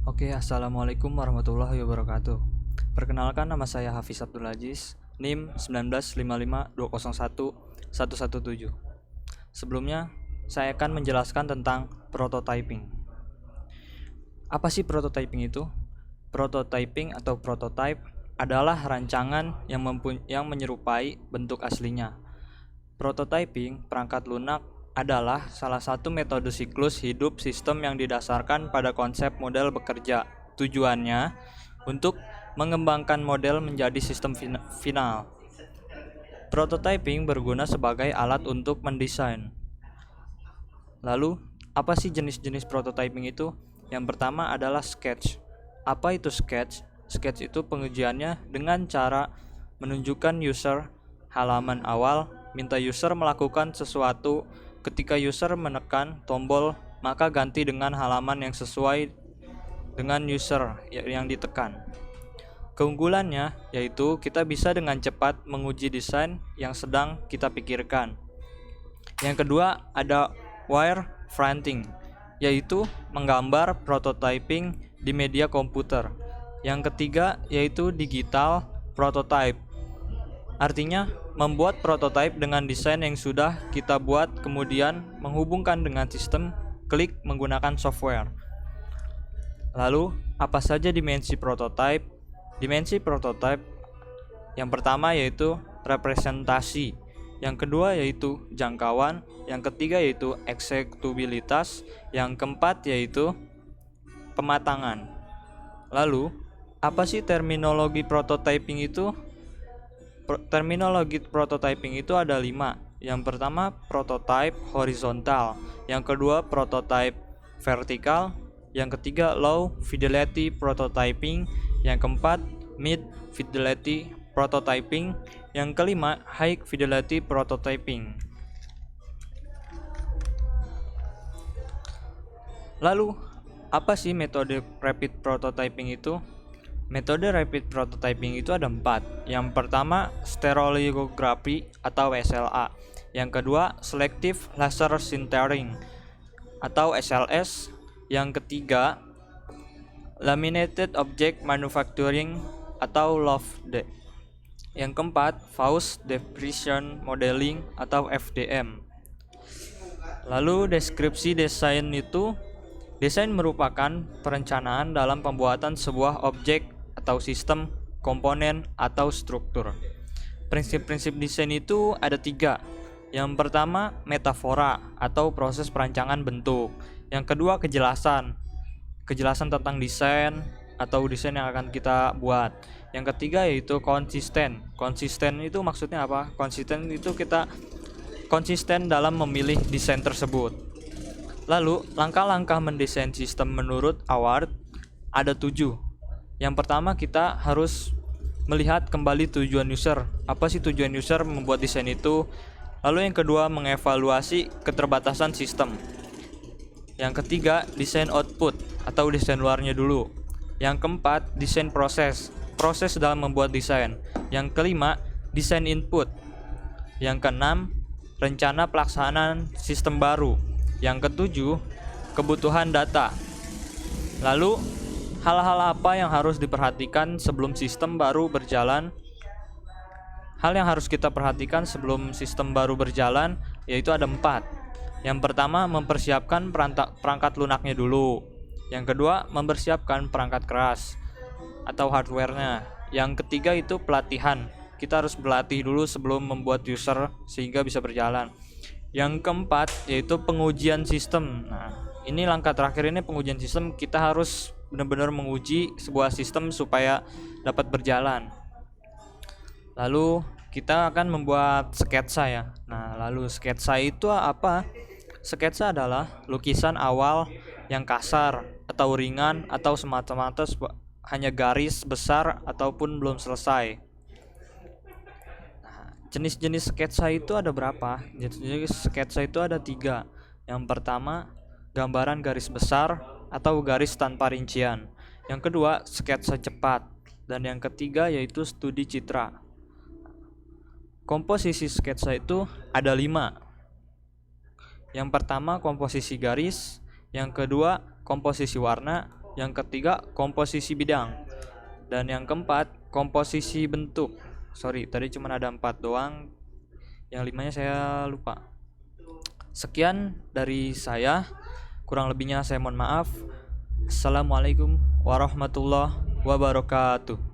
Oke, assalamualaikum warahmatullahi wabarakatuh. Perkenalkan, nama saya Hafiz Abdul Aziz, NIM 19552011117. Sebelumnya, saya akan menjelaskan tentang prototyping. Apa sih prototyping itu? Prototyping atau prototype adalah rancangan yang menyerupai bentuk aslinya. Prototyping perangkat lunak adalah salah satu metode siklus hidup sistem yang didasarkan pada konsep model bekerja. Tujuannya untuk mengembangkan model menjadi sistem final. Prototyping berguna sebagai alat untuk mendesain. Lalu, apa sih jenis-jenis prototyping itu? Yang pertama adalah sketch. Apa itu sketch? Sketch itu pengujiannya dengan cara menunjukkan user halaman awal, minta user melakukan sesuatu. Ketika user menekan tombol, maka ganti dengan halaman yang sesuai dengan user yang ditekan. Keunggulannya yaitu kita bisa dengan cepat menguji desain yang sedang kita pikirkan. Yang kedua ada wireframing, yaitu menggambar prototyping di media komputer. Yang ketiga yaitu digital prototype. Artinya, membuat prototipe dengan desain yang sudah kita buat kemudian menghubungkan dengan sistem klik menggunakan software. Lalu, apa saja dimensi prototipe? Dimensi prototipe yang pertama yaitu representasi, yang kedua yaitu jangkauan, yang ketiga yaitu eksekutabilitas, yang keempat yaitu pematangan. Lalu, apa sih terminologi prototyping itu? Terminologi prototyping itu ada 5. Yang pertama prototype horizontal, yang kedua prototype vertikal, yang ketiga low fidelity prototyping, yang keempat mid fidelity prototyping, yang kelima high fidelity prototyping. Lalu, apa sih metode rapid prototyping itu? Metode rapid prototyping itu ada 4. Yang pertama stereolithography atau SLA. Yang kedua selective laser sintering atau SLS. Yang ketiga laminated object manufacturing atau LOFD. Yang keempat Fauss Diffraction Modeling atau FDM. Lalu deskripsi desain itu, desain merupakan perencanaan dalam pembuatan sebuah objek atau sistem, komponen, atau struktur. Prinsip-prinsip desain itu ada 3. Yang pertama metafora atau proses perancangan bentuk. Yang kedua kejelasan tentang desain atau desain yang akan kita buat. Yang ketiga yaitu konsisten itu maksudnya apa? Konsisten itu kita konsisten dalam memilih desain tersebut. Lalu langkah-langkah mendesain sistem menurut Award ada 7. Yang pertama kita harus melihat kembali tujuan user. Apa sih tujuan user membuat desain itu? Lalu yang kedua mengevaluasi keterbatasan sistem. Yang ketiga desain output atau desain luarnya dulu. Yang keempat desain proses dalam membuat desain. Yang kelima desain input. Yang keenam rencana pelaksanaan sistem baru. Yang ketujuh kebutuhan data. Lalu hal-hal apa yang harus diperhatikan sebelum sistem baru berjalan? Hal yang harus kita perhatikan sebelum sistem baru berjalan yaitu ada 4. Yang pertama mempersiapkan perangkat lunaknya dulu. Yang kedua mempersiapkan perangkat keras atau hardware-nya. Yang ketiga itu pelatihan. Kita harus berlatih dulu sebelum membuat user sehingga bisa berjalan. Yang keempat yaitu pengujian sistem. Nah, ini langkah terakhir ini pengujian sistem. Kita harus benar-benar menguji sebuah sistem supaya dapat berjalan. Lalu kita akan membuat sketsa ya. Nah, lalu sketsa itu apa? Sketsa adalah lukisan awal yang kasar atau ringan atau semata-mata hanya garis besar ataupun belum selesai. Nah, jenis-jenis sketsa itu ada berapa? Jenis sketsa itu ada 3. Yang pertama gambaran garis besar atau garis tanpa rincian. Yang kedua sketsa cepat. Dan yang ketiga yaitu studi citra. Komposisi sketsa itu ada 5. Yang pertama komposisi garis, yang kedua komposisi warna, Yang ketiga, komposisi bidang. Dan yang keempat, komposisi bentuk. Sorry, tadi cuma ada 4 doang. Yang limanya saya lupa. Sekian dari saya. Kurang lebihnya saya mohon maaf. Assalamualaikum warahmatullahi wabarakatuh.